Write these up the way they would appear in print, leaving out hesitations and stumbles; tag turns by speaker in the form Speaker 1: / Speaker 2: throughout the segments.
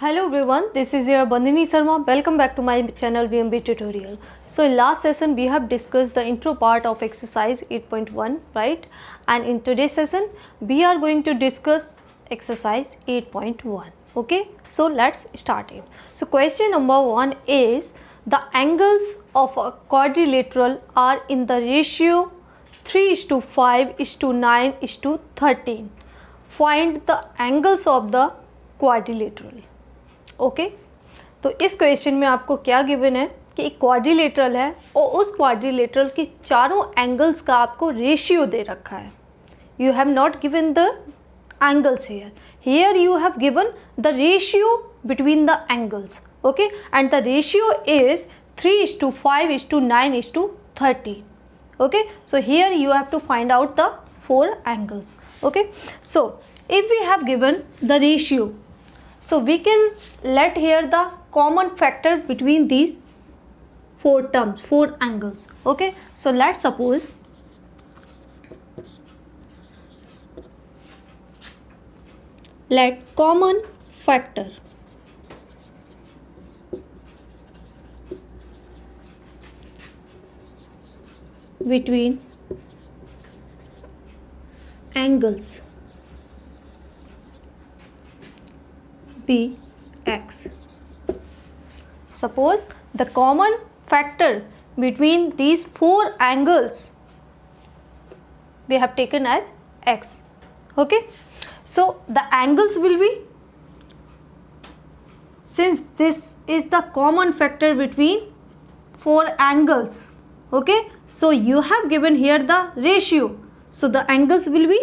Speaker 1: Hello everyone, this is your Bandhini Sharma. Welcome back to my channel VMB tutorial. So in last session we have discussed the intro part of exercise 8.1, right? And in today's session we are going to discuss exercise 8.1. Okay, so let's start it. So question number 1 is the angles of a quadrilateral are in the ratio 3:5:9:13. Find the angles of the quadrilateral. Okay तो इस question में आपको क्या given है कि एक quadrilateral है और उस क्वाड्रिलेटरल के चारों एंगल्स का आपको रेशियो दे रखा है. You have not given the angles here you have given the ratio between the angles. Okay and the ratio is 3:5:9:13. Okay so here you have to find out the 4 angles. Okay so if we have given the ratio, so we can let here the common factor between these 4 terms, 4 angles. Okay, so let's suppose let common factor between angles be x. Suppose the common factor between these 4 angles we have taken as x. Okay, so the angles will be, since this is the common factor between 4 angles, okay, so you have given here the ratio, so the angles will be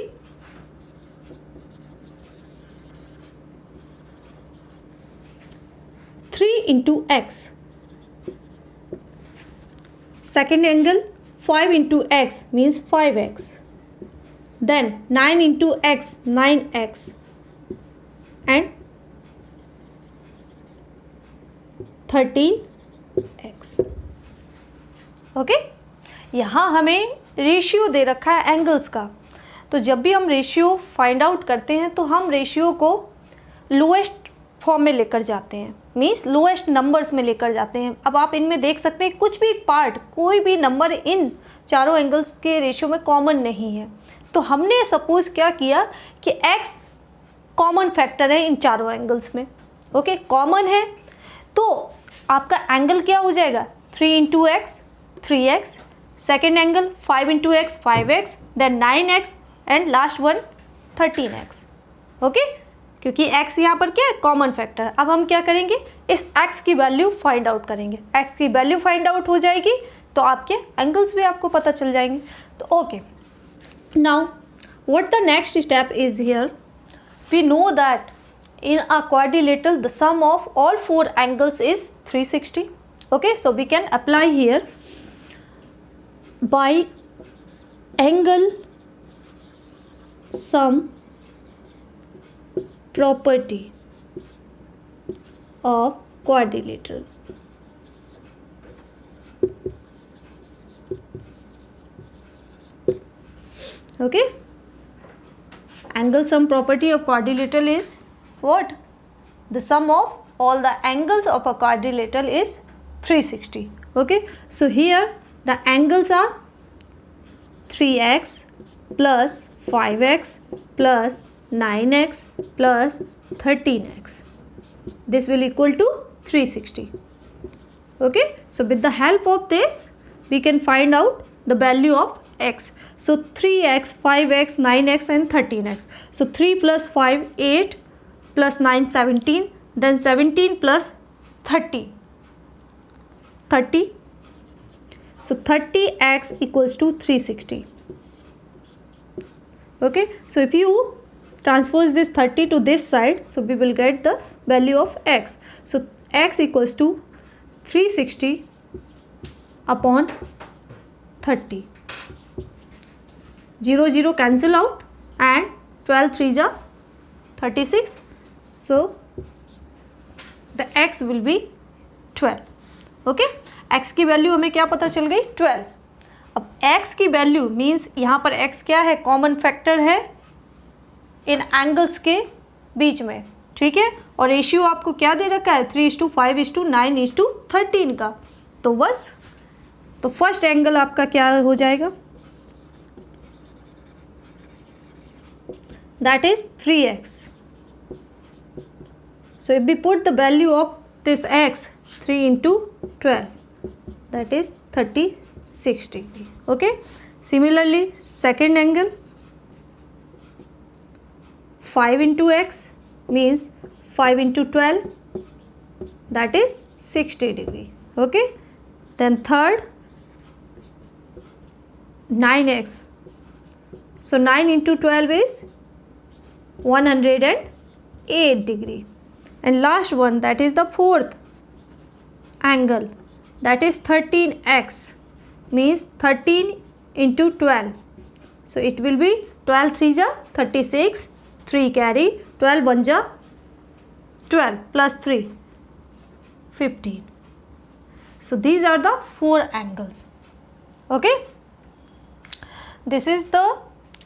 Speaker 1: 3 into x. Second angle 5 into x means 5x. Then 9 into x 9x and 13x. Okay यहाँ हमें ratio दे रखा है angles का. तो जब भी हम रेशियो फाइंड आउट करते हैं तो हम रेशियो को लोएस्ट फॉर्म में लेकर जाते हैं, मीन्स लोएस्ट नंबर्स में लेकर जाते हैं. अब आप इनमें देख सकते हैं कुछ भी पार्ट, कोई भी नंबर इन चारों एंगल्स के रेशियो में कॉमन नहीं है. तो हमने सपोज क्या किया कि x कॉमन फैक्टर है इन चारों एंगल्स में. ओके कॉमन है तो आपका एंगल क्या हो जाएगा 3 into x 3x, second angle 5 into x 5x, then 9x and last one 13x. Okay क्योंकि x यहाँ पर क्या है कॉमन फैक्टर. अब हम क्या करेंगे, इस x की वैल्यू फाइंड आउट करेंगे. x की वैल्यू फाइंड आउट हो जाएगी तो आपके एंगल्स भी आपको पता चल जाएंगे. तो okay now what the next step is here, we know that in a quadrilateral the sum of all 4 angles is 360. Okay so we can apply here by angle sum property of quadrilateral. Okay, angle sum property of quadrilateral is what? The sum of all the angles of a quadrilateral is 360. Okay, so here the angles are 3x plus 5x plus 9x plus 13x. This will equal to 360. Okay, so with the help of this we can find out the value of x. So 3x 5x 9x and 13x. So 3 plus 5 8 plus 9 17, then 17 plus 30 30. So 30x equals to 360. Okay, so if you transpose this 30 to this side, so we will get the value of x. So x equals to 360 upon 30. 0 0 cancel out and 12 3s are 36. So the x will be 12. Okay, x की value हमें क्या पता चल गई 12. अब x की value means यहाँ पर x क्या है कॉमन फैक्टर है इन एंगल्स के बीच में. ठीक है। और रेशियो आपको क्या दे रखा है 3:5:9:13 का। तो बस तो फर्स्ट एंगल आपका क्या हो जाएगा, that is 3x। So if we put the value of this x 3 into 12, that is 36 degree. Okay. Similarly, second angle 5 into x means 5 into 12, that is 60 degree. Okay. Then third 9x. So 9 into 12 is 108 degree. And last one, that is the fourth angle, that is 13x means 13 into 12. So it will be 12 3 ja 36, 3 carry 12 1 ja 12 plus 3 15. So these are the four angles. Okay, this is the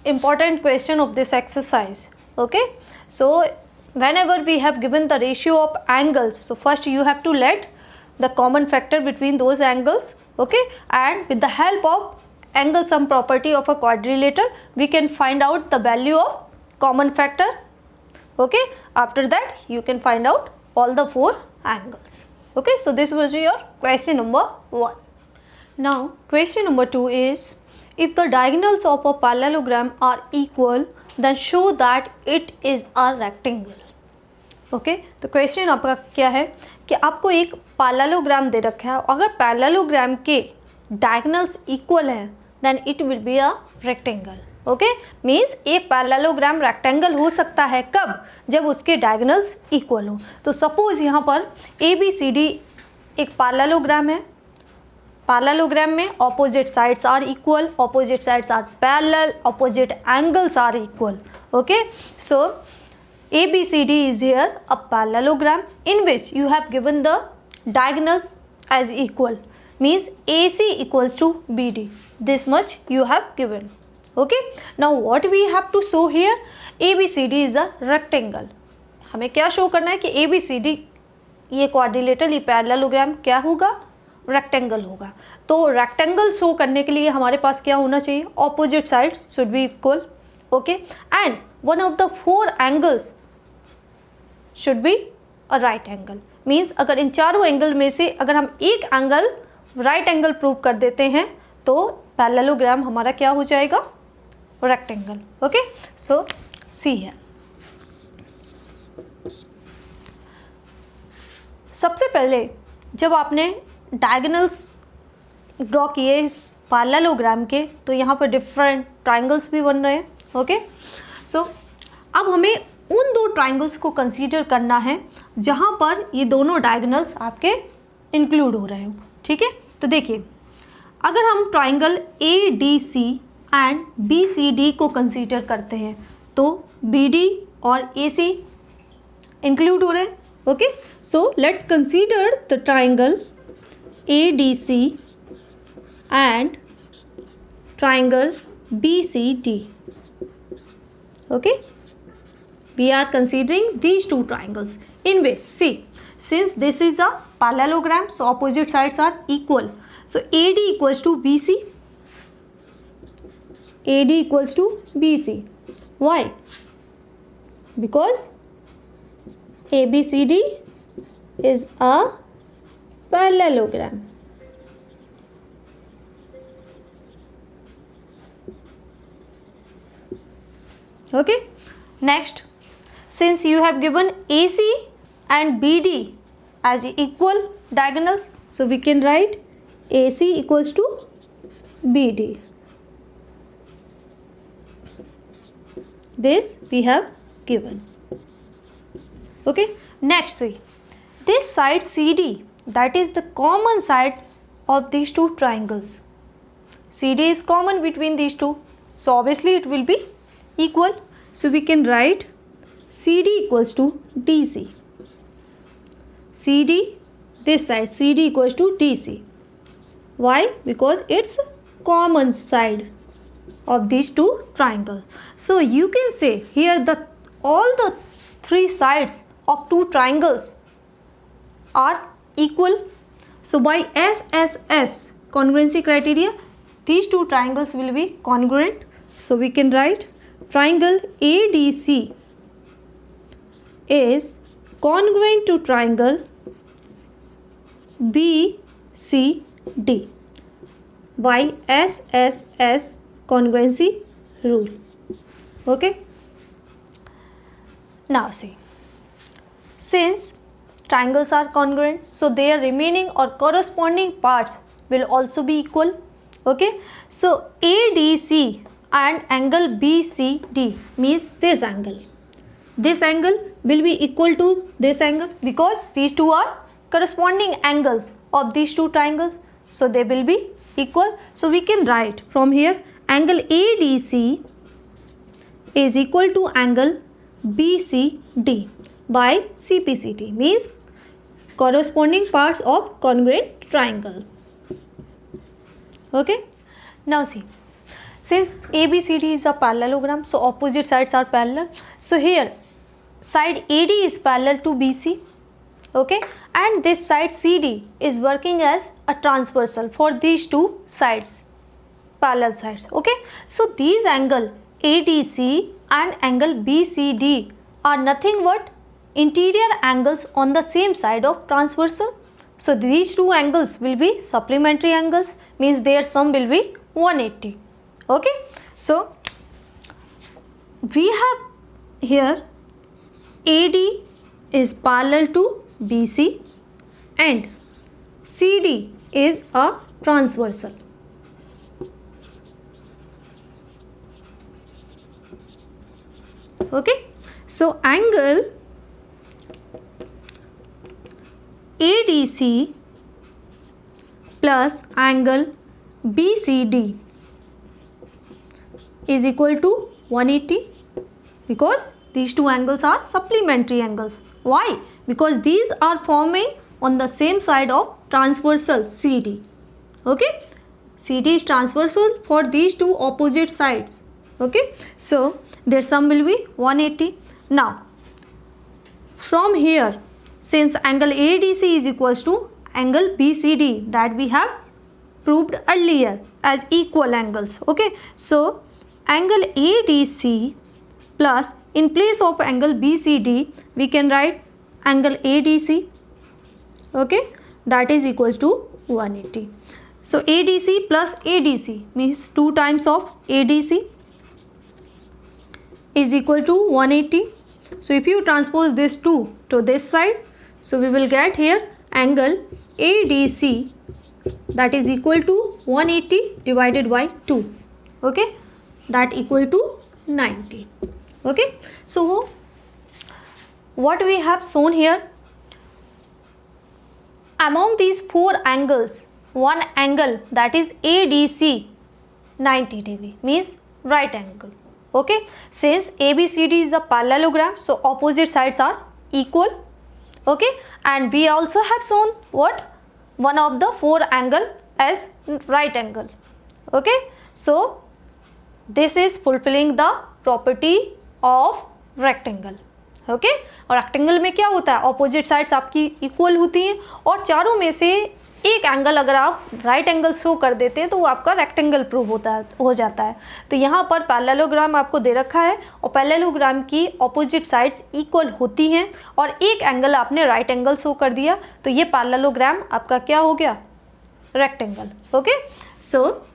Speaker 1: important question of this exercise. Okay, so whenever we have given the ratio of angles, so first you have to let the common factor between those angles. Okay, and with the help of angle sum property of a quadrilateral we can find out the value of common factor. Okay, after that you can find out all the four angles. Okay, so this was your question number 1. Now question number 2 is, if the diagonals of a parallelogram are equal then show that it is a rectangle. Okay, तो question आपका क्या है कि आपको एक parallelogram दे रखा है, अगर पैरेललोग्राम के डायगोनल्स इक्वल हैं then it will be a rectangle. Okay, means एक पैरेललोग्राम रेक्टेंगल हो सकता है कब, जब उसके डायगोनल्स इक्वल हो. तो सपोज यहाँ पर ABCD एक पैरेललोग्राम है, पैरेललोग्राम में opposite sides are equal, opposite sides are parallel, opposite angles are equal. Okay, so ABCD is here a parallelogram in which you have given the diagonals as equal, means AC equals to BD. This much you have given. Okay, now what we have to show here, ABCD is a rectangle. हमें क्या show करना है कि ABCD ये quadrilateral, ये parallelogram क्या होगा, rectangle होगा. तो रेक्टेंगल शो करने के लिए हमारे पास क्या होना चाहिए, opposite side should be equal. Okay, and one of the four angles should be a right angle. Means अगर इन चारों एंगल में से अगर हम एक एंगल राइट एंगल प्रूव कर देते हैं तो पैरेललोग्राम हमारा क्या हो जाएगा, रेक्टेंगल. ओके, सो सी है. सबसे पहले जब आपने डायगोनल्स ड्रॉ किए इस पैरेललोग्राम के, तो यहाँ पर डिफरेंट ट्राइंगल्स भी बन रहे हैं. ओके, सो अब हमें उन दो ट्राइंगल्स को कंसीडर करना है जहाँ पर ये दोनों डायगोनल्स आपके इंक्लूड हो रहे हो. ठीक है, तो देखिए अगर हम ट्राइंगल ADC एंड BCD को कंसीडर करते हैं तो BD और AC इंक्लूड हो रहे हैं. Okay, so let's consider the triangle ADC and triangle BCD. Okay, we are considering these two triangles in which, see, since this is a parallelogram, so opposite sides are equal. So AD equals to BC, AD equals to BC. Why? Because ABCD is a parallelogram. Okay, next, since you have given AC and BD as equal diagonals, so we can write AC equals to BD. This we have given. Okay, next, see, this side CD, that is the common side of these two triangles. CD is common between these two, so obviously it will be equal. So we can write CD equals to DC. CD, this side CD equals to DC. Why? Because it's common side of these two triangles. So you can say here the all the three sides of two triangles are equal. So by SSS congruency criteria, these two triangles will be congruent. So we can write triangle ADC is congruent to triangle BCD by SSS congruency rule. Okay. Now see, since triangles are congruent, so their remaining or corresponding parts will also be equal. Okay. So ADC and angle BCD means this angle. This angle will be equal to this angle because these two are corresponding angles of these two triangles. So they will be equal. So we can write from here angle ADC is equal to angle BCD by CPCT, means corresponding parts of congruent triangle. Okay. Now see, since ABCD is a parallelogram, so opposite sides are parallel. So here side AD is parallel to BC. Okay, and this side CD is working as a transversal for these two sides, parallel sides. Okay, so these angle ADC and angle BCD are nothing but interior angles on the same side of transversal. So these two angles will be supplementary angles, means their sum will be 180. Okay, so we have here AD is parallel to BC and CD is a transversal. Okay, so angle ADC plus angle BCD is equal to 180 because these two angles are supplementary angles. Why? Because these are forming on the same side of transversal CD. Okay, CD is transversal for these two opposite sides. Okay, so their sum will be 180. Now from here, since angle ADC is equals to angle BCD that we have proved earlier as equal angles. Okay, so angle ADC plus, in place of angle BCD we can write angle ADC. Okay, that is equal to 180. So ADC plus ADC means 2 times of ADC is equal to 180. So if you transpose this 2 to this side, so we will get here angle ADC that is equal to 180 divided by 2. Okay, that equal to 90. Okay, so what we have shown here, among these 4 angles, one angle that is ADC 90 degree means right angle. Okay, since ABCD is a parallelogram, so opposite sides are equal. Okay, and we also have shown what, one of the 4 angle as right angle. Okay, so this is fulfilling the property of rectangle. Okay, और rectangle में क्या होता है, opposite sides आपकी equal होती हैं और चारों में से एक एंगल अगर आप राइट एंगल शो कर देते हैं तो वो आपका रेक्टेंगल प्रूव हो जाता है। तो यहाँ पर पैरेललोग्राम आपको दे रखा है और पैरेललोग्राम की ऑपोजिट साइड्स इक्वल होती हैं और एक एंगल आपने राइट एंगल शो कर दिया तो ये पैरेललोग्राम आपका क्या हो गया, rectangle. Okay, so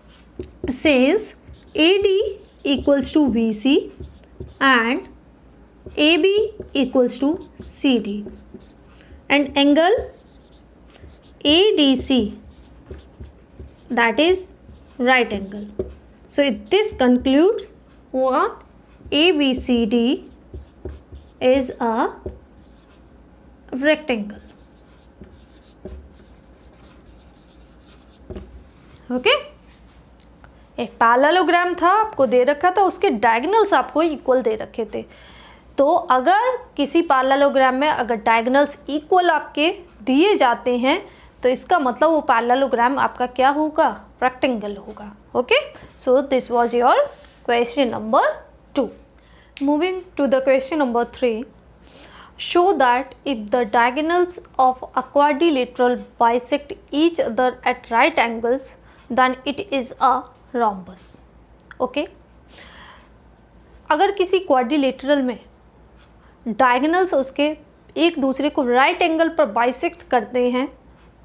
Speaker 1: since AD equals to BC and AB equals to CD and angle ADC that is right angle. So this concludes what ABCD is a rectangle. Okay, एक parallelogram था आपको दे रखा था, उसके डायगोनल्स आपको equal दे रखे थे। तो अगर किसी पैरेललोग्राम में अगर डायगोनल्स इक्वल आपके दिए जाते हैं तो इसका मतलब वो पैरेललोग्राम आपका क्या होगा, रेक्टेंगल होगा। Okay, so this was your question number 2। Moving to the question number 3, show that if the diagonals of a quadrilateral bisect each other at right angles then it is a rhombus. Okay? अगर किसी quadrilateral में diagonals उसके एक दूसरे को right angle पर bisect करते हैं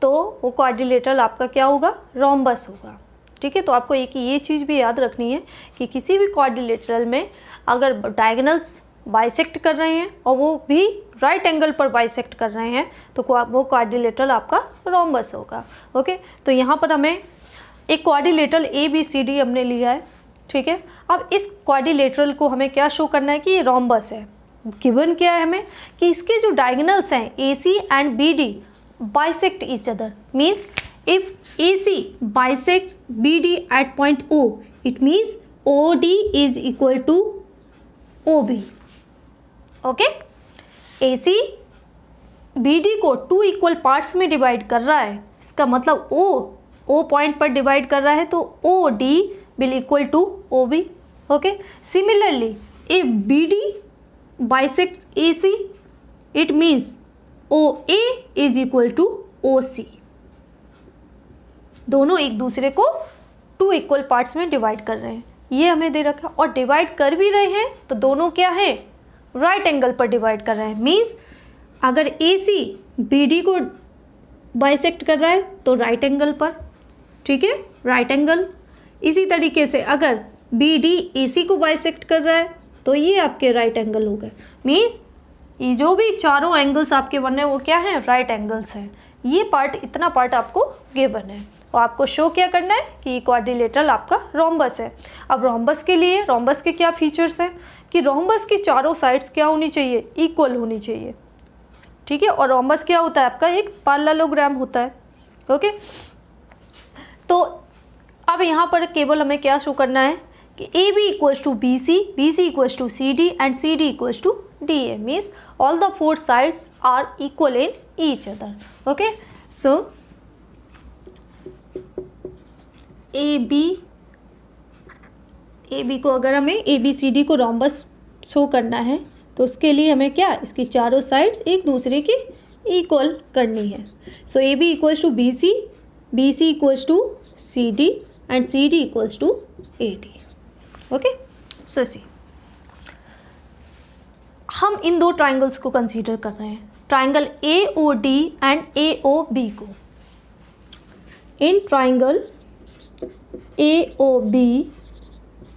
Speaker 1: तो वो क्वाड्रिलेटरल आपका क्या होगा? रोम्बस होगा. ठीक है, तो आपको एक ये चीज़ भी याद रखनी है कि किसी भी क्वाड्रिलेटरल में अगर डायगोनल्स बाइसेक्ट कर रहे हैं और वो भी राइट एंगल पर बाइसेक्ट कर रहे हैं तो वो क्वाड्रिलेटरल आपका रोम्बस होगा. ओके, तो यहाँ पर हमें एक क्वाड्रिलेटरल ABCD हमने लिया है. ठीक है, अब इस क्वाड्रिलेटरल को हमें क्या शो करना है कि ये रोम्बस है. गिवन क्या है हमें कि इसके जो डायगोनल्स हैं AC and BD bisect each other. Means if AC bisects BD at point O, it means OD is equal to OB. Okay, AC BD को 2 इक्वल पार्ट्स में डिवाइड कर रहा है, इसका मतलब O पॉइंट पर डिवाइड कर रहा है तो OD will equal to OB. Okay, similarly if BD bisects AC, it means OA is equal to OC. दोनों एक दूसरे को 2 इक्वल पार्ट्स में डिवाइड कर रहे हैं, ये हमें दे रखा. और डिवाइड कर भी रहे हैं तो दोनों क्या है? राइट एंगल पर डिवाइड कर रहे हैं. मीन्स अगर AC BD को बाइसेक्ट कर रहा है तो राइट एंगल पर. ठीक है, राइट एंगल. इसी तरीके से अगर BD AC को बाइसेक्ट कर रहा है तो ये आपके राइट एंगल हो गए. मीन्स ये जो भी चारों एंगल्स आपके बन रहे हैं वो क्या है? राइट एंगल्स हैं. ये पार्ट, इतना पार्ट आपको गिवन है और आपको शो क्या करना है कि क्वाड्रिलेटरल आपका रोम्बस है. अब रोम्बस के लिए रोम्बस के क्या फीचर्स हैं कि रोम्बस की चारों साइड्स क्या होनी चाहिए? इक्वल होनी चाहिए. ठीक है, और रोम्बस क्या होता है? आपका एक पैरेललोग्राम होता है. ओके, तो अब यहाँ पर केवल हमें क्या शो करना है कि AB equals to BC, BC equals to CD and CD equals to DA. Means all the 4 sides are equal in each other. Okay, so AB को अगर हमें ABCD को रोम्बस शो करना है तो उसके लिए हमें क्या? इसकी चारों साइड्स एक दूसरे की इक्वल करनी है. So AB equals to BC, BC equals to CD and CD equals to AD. Okay, so see हम इन 2 ट्राइंगल्स को कंसीडर कर रहे हैं, ट्राइंगल AOD एंड AOB को. In triangle AOB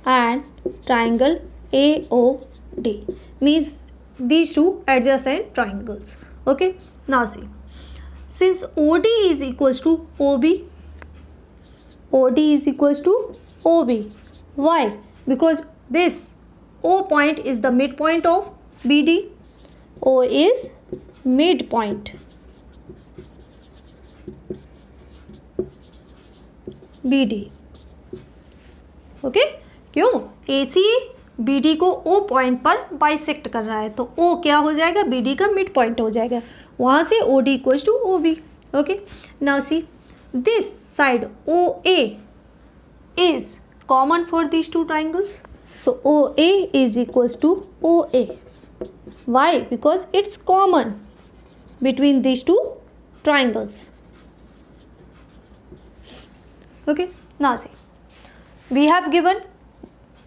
Speaker 1: and triangle AOD means these two adjacent triangles. Okay, now see, since OD is equals to OB, OD is equals to OB. Why? Because this O point is the midpoint of BD. O is midpoint. BD. Okay, क्यों? AC BD को O point पर bisect कर रहा है तो O क्या हो जाएगा? BD का मिड पॉइंट हो जाएगा. वहाँ से OD equals to OB. Okay, now see this side OA is common for these 2 triangles. So OA is equals to OA. Why? Because it's common between these 2 triangles. Okay, now see, we have given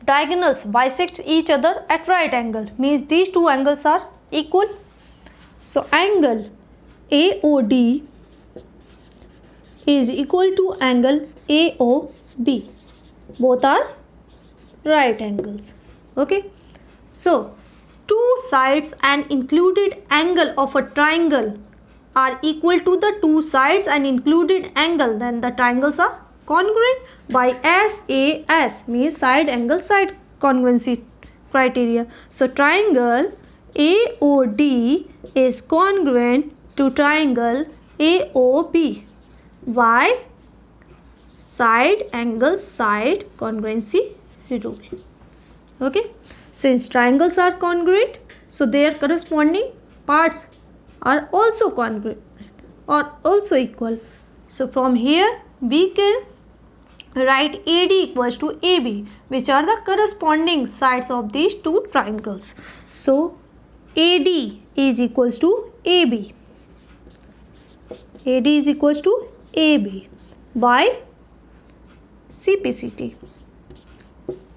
Speaker 1: diagonals bisect each other at right angle, means these 2 angles are equal. So angle AOD is equal to angle AOB. Both are right angles. Okay, so 2 sides and included angle of a triangle are equal to the 2 sides and included angle, then the triangles are congruent by SAS, means side angle side congruency criteria. So triangle AOD is congruent to triangle AOB. Why? Side angle side congruency rule. Okay, since triangles are congruent, so their corresponding parts are also congruent or also equal. So from here we can write AD equals to AB, which are the corresponding sides of these 2 triangles. So AD is equals to AB. AD is equals to AB by CPCT.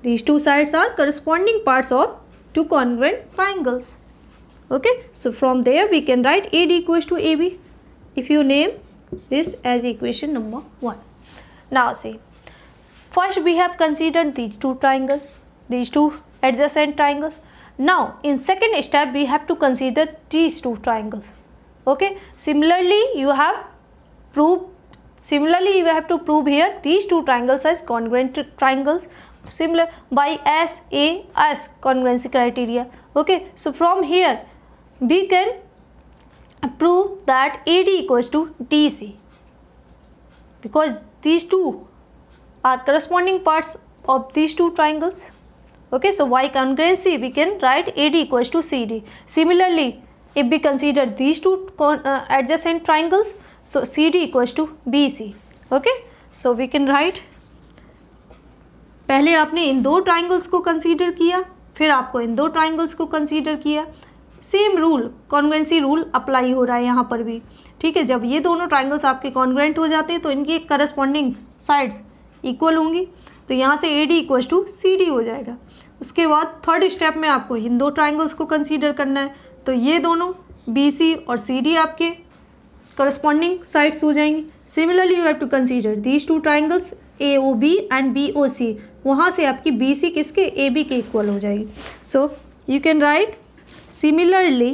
Speaker 1: These two sides are corresponding parts of two congruent triangles. Okay, so from there we can write AD equals to AB if you name this as equation number 1. Now see, first we have considered these two triangles, these two adjacent triangles. Now in second step we have to consider these two triangles. Okay, similarly you have to prove here these two triangles as congruent triangles, similar by SAS congruency criteria. Okay, so from here we can prove that AD equals to DC because these two are corresponding parts of these two triangles. Okay, so by congruency we can write AD equals to CD. Similarly, if we consider these two adjacent triangles, so CD equals to BC. Okay, so we can write, पहले आपने इन दो triangles को consider किया, फिर आपको इन दो triangles को कंसीडर किया. Same rule, congruency rule apply हो रहा है यहाँ पर भी. ठीक है, जब ये दोनों ट्राइंगल्स आपके कॉन्ग्रुएंट हो जाते हैं तो इनकी करस्पॉन्डिंग साइड्स इक्वल होंगी, तो यहाँ से AD इक्वल्स टू CD हो जाएगा. उसके बाद थर्ड स्टेप में आपको इन दो ट्राइंगल्स को कंसीडर करना है, तो ये दोनों BC और CD आपके करस्पॉन्डिंग साइड्स हो जाएंगी. Similarly you have to consider these two triangles AOB and BOC. वहाँ से आपकी BC किसके, AB के इक्वल हो जाएगी. सो you can right similarly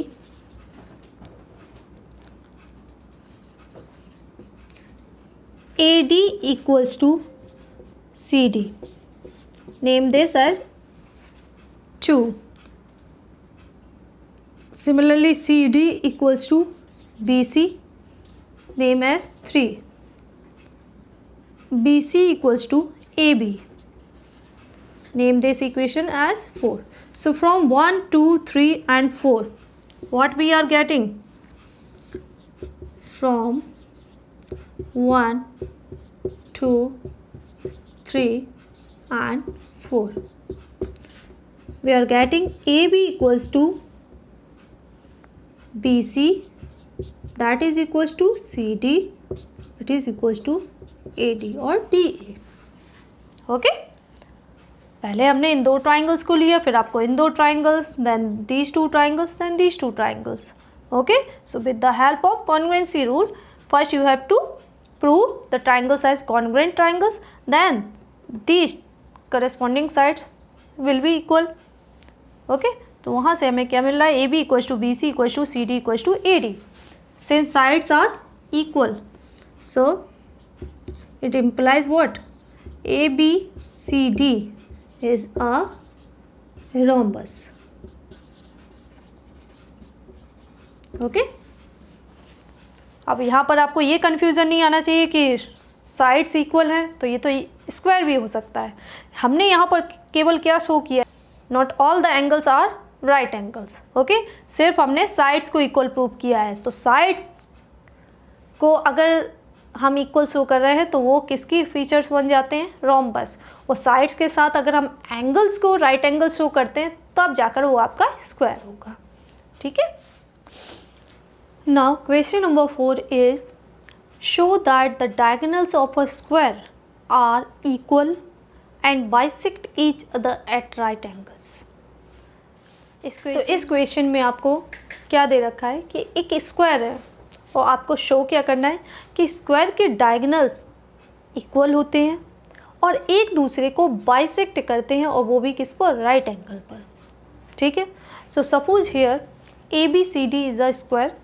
Speaker 1: AD equals to CD. Name this as 2. Similarly CD equals to BC. Name as 3. BC equals to AB. Name this equation as 4. So from 1, 2, 3 and 4, what we are getting? From 1, 2, 3 and 4, we are getting AB equals to BC, that is equals to CD, it is equals to AD or DA. Okay, पहले हमने इन दो triangles को लिया, फिर आपको इन दो triangles, then these two triangles, then these two triangles. Okay, so with the help of congruency rule, first you have to prove the triangles as congruent triangles, then these corresponding sides will be equal. Okay, तो वहाँ से हमें क्या मिल रहा है, AB equals to BC equals to CD equals to AD. Since sides are equal, so it implies what, ABCD is a rhombus. Okay, अब यहाँ पर आपको ये कन्फ्यूज़न नहीं आना चाहिए कि साइड्स इक्वल हैं तो ये तो स्क्वायर भी हो सकता है. हमने यहाँ पर केवल क्या शो किया, not all the angles are right angles. Okay, सिर्फ हमने साइड्स को इक्वल प्रूव किया है. तो साइड्स को अगर हम इक्वल शो कर रहे हैं तो वो किसकी फीचर्स बन जाते हैं, रोम्बस. और साइड्स के साथ अगर हम एंगल्स को राइट एंगल शो करते हैं तब जाकर वो आपका स्क्वायर होगा. ठीक है. Now question number 4 is show that the diagonals of a square are equal and bisect each other at right angles. तो इस क्वेश्चन में आपको क्या दे रखा है कि एक स्क्वायर है और आपको शो क्या करना है कि स्क्वायर के डायगोनल्स इक्वल होते हैं और एक दूसरे को बाइसेक्ट करते हैं, और वो भी किस पर, राइट एंगल पर. ठीक है. So suppose here ABCD is a square.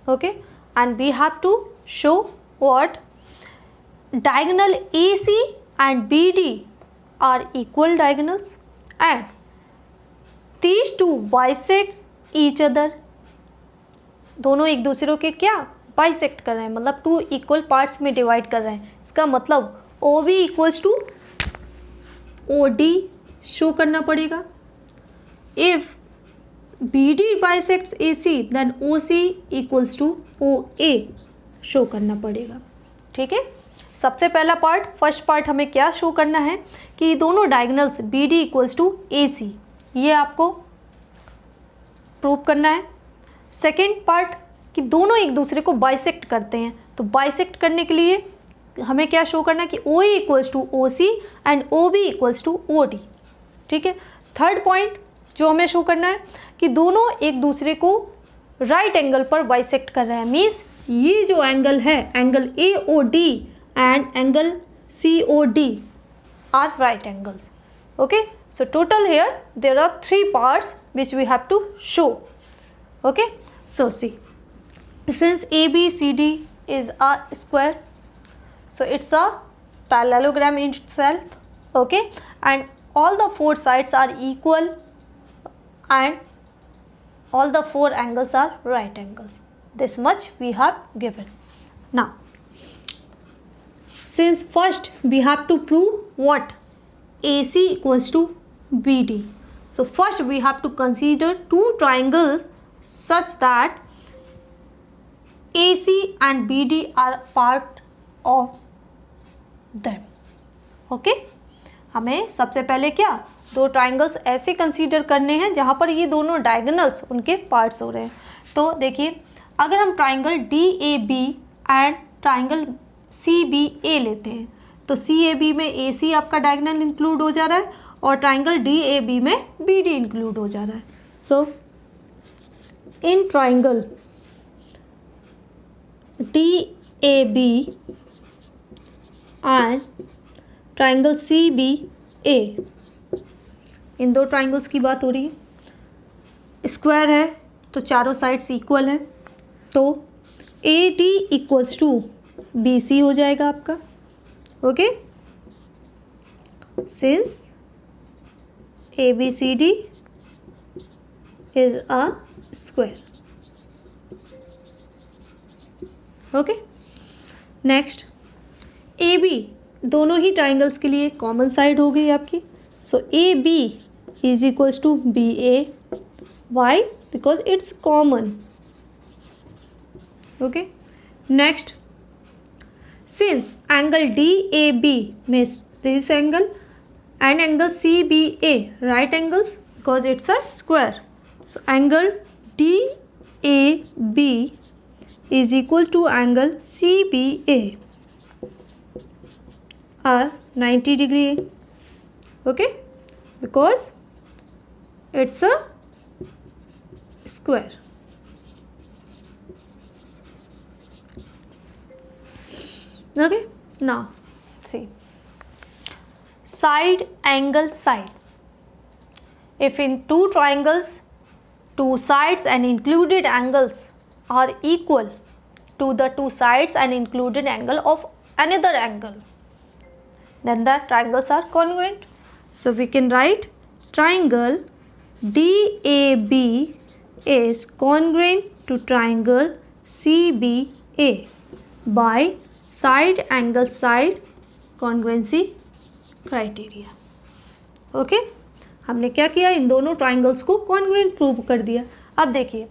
Speaker 1: Okay, and we have to show what, diagonal AC and BD are equal diagonals and these two bisects each other. दोनों एक दूसरे के क्या, बाइसेक्ट कर रहे हैं, मतलब टू इक्वल पार्ट्स में डिवाइड कर रहे हैं. इसका मतलब OB equals to OD show करना पड़ेगा. If BD bisects AC then OC equals to OA show करना पड़ेगा. ठीक है. सबसे पहला पार्ट, फर्स्ट पार्ट हमें क्या शो करना है कि दोनों diagonals BD equals to AC, ये आपको प्रूव करना है. सेकेंड पार्ट कि दोनों एक दूसरे को बाइसेक्ट करते हैं, तो बाइसेक्ट करने के लिए हमें क्या शो करना है कि O A equals to O C and O B equals to O D. ठीक है। थर्ड पॉइंट जो हमें शो करना है कि दोनों एक दूसरे को राइट एंगल पर बाइसेक्ट कर रहे हैं, मीन्स ये जो एंगल है, angle A O D and angle C O D are right angles. Okay, so total here there are 3 parts which we have to show. Okay, so see, since ABCD is a square, so it's a parallelogram in itself. Okay, and all the 4 sides are equal and all the 4 angles are right angles. This much we have given. Now since first we have to prove what AC equals to BD. So first we have to consider 2 triangles such that AC and BD are part of them. Okay, हमें सबसे पहले क्या 2 triangles ऐसे consider करने हैं जहाँ पर ये दोनों डायगोनल्स उनके पार्ट्स हो रहे हैं। तो देखिए, अगर हम triangle DAB and triangle CBA लेते हैं तो CAB में AC आपका डायगोनल इंक्लूड हो जा रहा है और ट्राइंगल DAB में BD इंक्लूड हो जा रहा है। So in triangle DAB and triangle CBA, इन 2 ट्राइंगल्स की बात हो रही है। स्क्वायर है तो चारों साइड्स इक्वल हैं, तो AD इक्वल्स टू BC हो जाएगा आपका। Okay, since ABCD is a square. Okay, next AB दोनों ही ट्राइंगल्स के लिए कॉमन साइड हो गई आपकी। So AB is equals to BA. Why? Because it's common. Okay, next since angle DAB में this angle and angle CBA right angles because it's a square, so angle DAB is equal to angle CBA are 90 degree. Okay, because it's a square. Okay, now see, side angle side. If in 2 triangles 2 sides and included angles are equal to the 2 sides and included angle of another angle, then the triangles are congruent. So we can write triangle DAB is congruent to triangle CBA by side angle side congruency criteria. Okay, हमने क्या किया, इन दोनों triangles को congruent prove कर दिया। अब देखिए,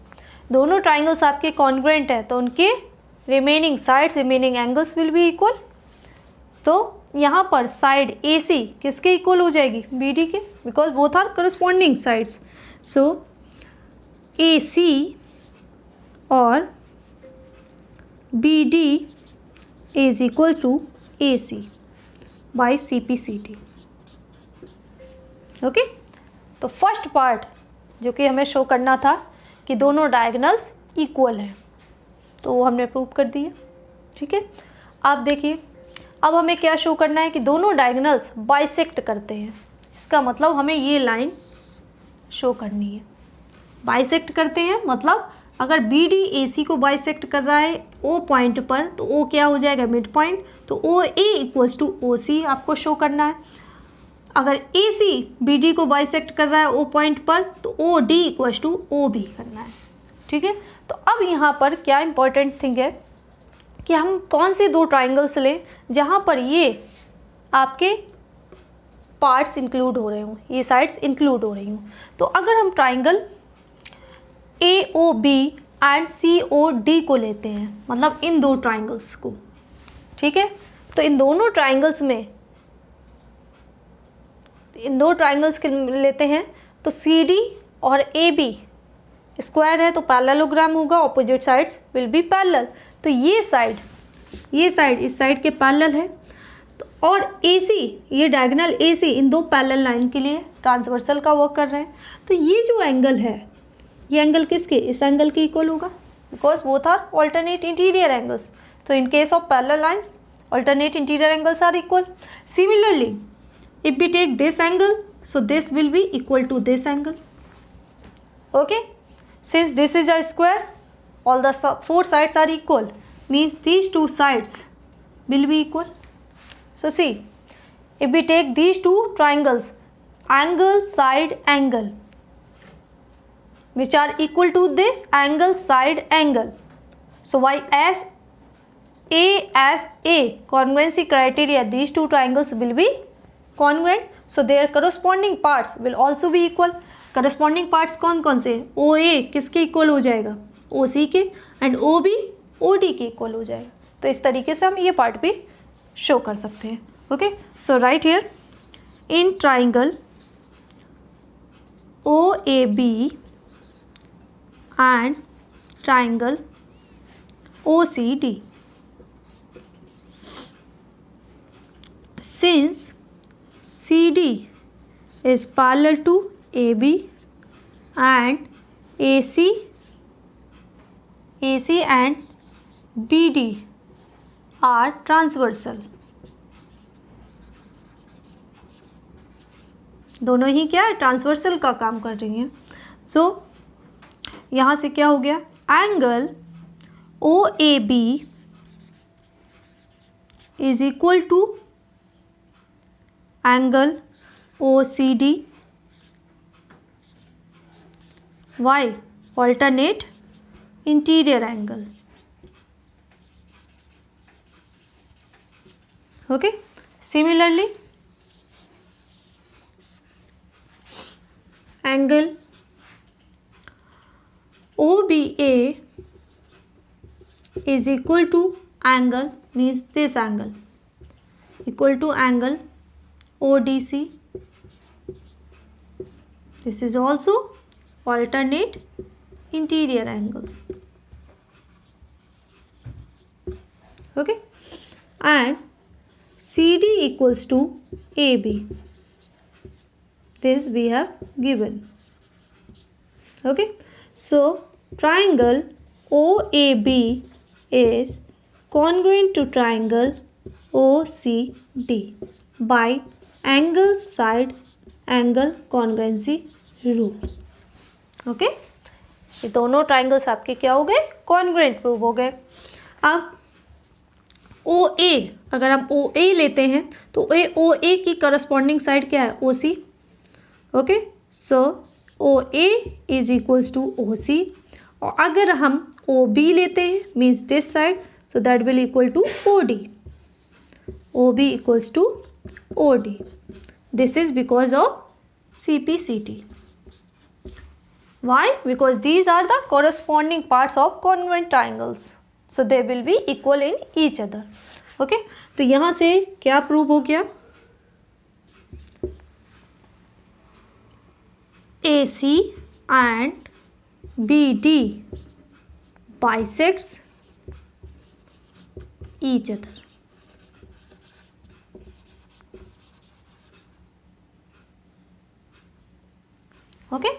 Speaker 1: दोनों ट्राइंगल्स आपके कॉन्ग्रुएंट है तो उनके remaining sides, remaining angles will be equal. तो यहाँ पर साइड AC किसके इक्वल हो जाएगी? BD के, because both are corresponding sides. So AC और BD is equal to AC by CPCD। Okay, तो फर्स्ट पार्ट जो कि हमें शो करना था कि दोनों डायगोनल्स इक्वल हैं, तो वो हमने प्रूव कर दिया। ठीक है, अब देखिए, अब हमें क्या शो करना है कि दोनों डायगोनल्स बाइसेक्ट करते हैं। इसका मतलब हमें ये लाइन शो करनी है। बाइसेक्ट करते हैं मतलब अगर BD AC को बाइसेक्ट कर रहा है O पॉइंट पर, तो O क्या हो जाएगा? Mid point. तो OA इक्वल्स टू OC आपको शो करना है। अगर AC BD को बाइसेक्ट कर रहा है O पॉइंट पर, तो OD इक्वल्स टू OB करना है। ठीक है, तो अब यहाँ पर क्या इंपॉर्टेंट थिंग है कि हम कौन से 2 ट्राइंगल्स लें जहाँ पर ये आपके पार्ट्स इंक्लूड हो रहे हों, ये साइड्स इंक्लूड हो रही हों। तो अगर हम ट्राइंगल AOB एंड COD को लेते हैं, मतलब इन 2 ट्राइंगल्स को, ठीक है, तो इन दोनों ट्राइंगल्स में, इन 2 ट्राइंगल्स के लेते हैं तो CD और AB स्क्वायर है तो पैरेललोग्राम होगा, opposite sides will B parallel. तो ये साइड इस साइड के पैरेलल है, तो और AC, ये डायगोनल AC इन दो पैरेलल लाइन के लिए ट्रांसवर्सल का वर्क कर रहे हैं। तो ये जो एंगल है, ये एंगल किसके, इस एंगल के इक्वल होगा, because both are alternate interior angles. तो in case of parallel lines alternate interior angles are equal. Similarly, if we take this angle, so this will be equal to this angle. Okay, since this is a square, all the four sides are equal, means these two sides will be equal. So see, if we take these two triangles, angle, side, angle, which are equal to this angle, side, angle, so why as A congruency criteria, these two triangles will be congruent, so their corresponding parts will also be equal. corresponding parts कौन कौन से, OA किसके equal हो जाएगा, OC के, and OB OD के equal हो जाएगा। तो इस तरीके से हम ये पार्ट भी शो कर सकते हैं। Okay, so right here in triangle OAB and triangle OCD, since CD is parallel to AB and AC and BD are transversal, दोनों ही क्या है, ट्रांसवर्सल का काम कर रही हैं। सो यहाँ से क्या हो गया, angle OAB is equal to angle OCD, why, alternate interior angle. Okay, similarly angle OBA is equal to angle, means this angle, equal to angle ODC. This is also alternate interior angles. Okay, and CD equals to AB. This we have given. Okay, so triangle OAB is congruent to triangle OCD by angle side angle congruency rule. Okay, ये दोनों triangles आपके क्या हो गए, congruent prove हो गए। अब OA, अगर हम OA लेते हैं तो OA की करस्पॉन्डिंग साइड क्या है, OC। Okay, so OA is equals to OC, और अगर हम OB लेते हैं means this side, so that will equal to OD, OB equals to OD. This is because of CPCT. Why? Because these are the corresponding parts of congruent triangles, so they will be equal in each other. Okay, तो यहाँ से क्या prove हो गया, AC and BD bisects each other. Okay,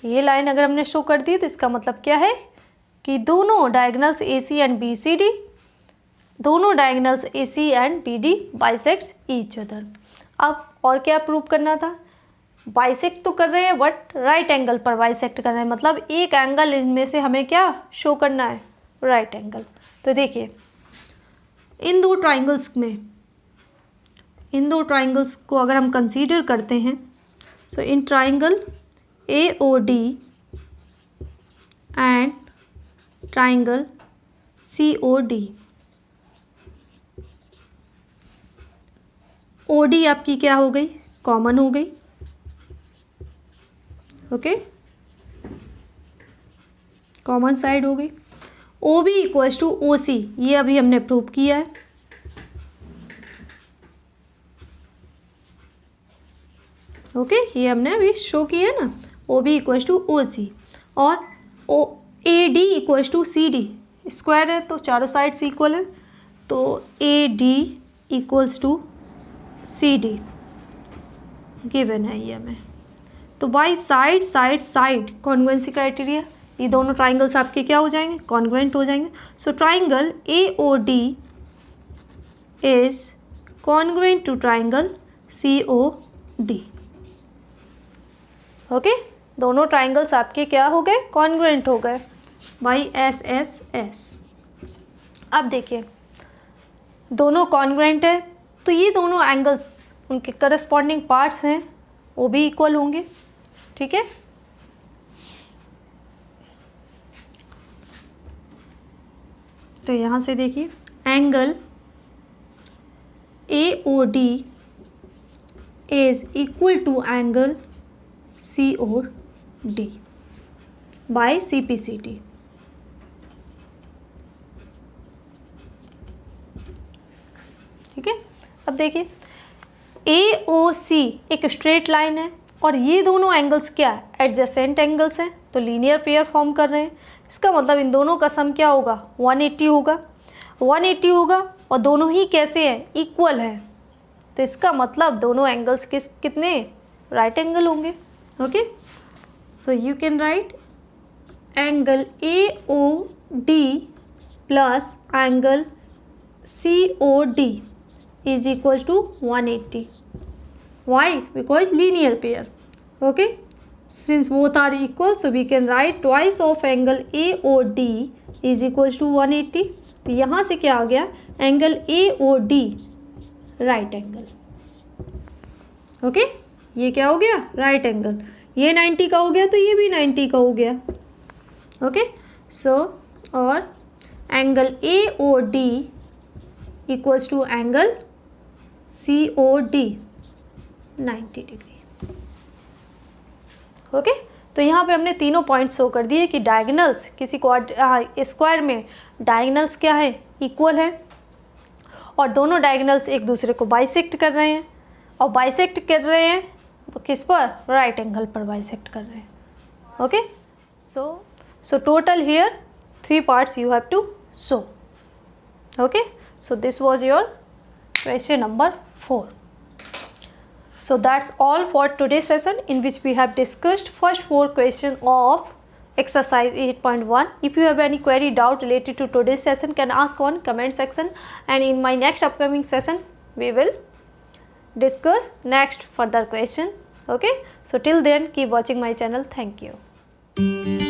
Speaker 1: ये line अगर हमने show कर दी तो इसका मतलब क्या है कि दोनों डायगोनल्स AC एंड BCD, दोनों diagonals AC and BD bisect each other. अब और क्या प्रूव करना था, बाइसेक्ट तो कर रहे हैं बट राइट एंगल पर बाइसेक्ट कर रहे हैं, मतलब एक एंगल इनमें से हमें क्या शो करना है, राइट एंगल। तो देखिए इन दो ट्राइंगल्स को अगर हम कंसीडर करते हैं, so in triangle AOD and triangle COD, OD आपकी क्या हो गई, कॉमन हो गई। ओके, कॉमन साइड हो गई। OB इक्वल्स टू OC, ये अभी हमने प्रूव किया है। ओके, ये हमने अभी शो किया ना, O B equals to O C, और O A D equals to C D, square है तो चारों साइड्स इक्वल है, तो A D equals to C D given है ये हमें। तो by side side side congruency criteria, ये दोनों ट्राइंगल्स आपके क्या हो जाएंगे, कॉन्ग्रुएंट हो जाएंगे। So triangle A O D is congruent to triangle C O D. Okay, दोनों ट्राइंगल्स आपके क्या हो गए, कॉन्ग्रुएंट हो गए बाई एस एस एस। अब देखिए दोनों कॉन्ग्रुएंट है तो ये दोनों एंगल्स उनके करस्पॉन्डिंग पार्ट्स हैं वो भी इक्वल होंगे, ठीक है। तो यहाँ से देखिए angle A O D is equal to angle C O D by C P C T. ठीक है, अब देखिए ए ओ सी एक स्ट्रेट लाइन है और ये दोनों एंगल्स क्या है, एडजेसेंट एंगल्स हैं, तो लीनियर पेयर फॉर्म कर रहे हैं। इसका मतलब इन दोनों का सम क्या होगा, 180 होगा, 180 होगा और दोनों ही कैसे हैं, इक्वल है। तो इसका मतलब दोनों एंगल्स कितने, राइट एंगल होंगे। Okay, so you can write angle A O D plus angle C O D is equal to 180. Why? Because linear pair. Okay, since both are equal, so we can write twice of angle AOD is equals to 180. तो यहाँ से क्या आ गया, angle AOD right angle. Okay, ये क्या हो गया, right angle. ये 90 का हो गया तो ये भी 90 का हो गया। ओके, सो और angle AOD equals to angle COD 90 degree. Okay, तो यहाँ पे हमने तीनों पॉइंट शो कर दिए कि डायगोनल्स किसी स्क्वायर में डायगोनल्स क्या है, इक्वल है, और दोनों डायगोनल्स एक दूसरे को बाइसेक्ट कर रहे हैं, और बाइसेक्ट कर रहे हैं किस पर, राइट एंगल पर बाइसेक्ट कर रहे हैं। Okay, so total here 3 parts you have to show. Okay, so this was your question number 4. So that's all for today's session, in which we have discussed first 4 questions of exercise 8.1. If you have any query, doubt related to today's session, can ask on comment section, and in my next upcoming session we will discuss next further question. Okay, so till then keep watching my channel. Thank you.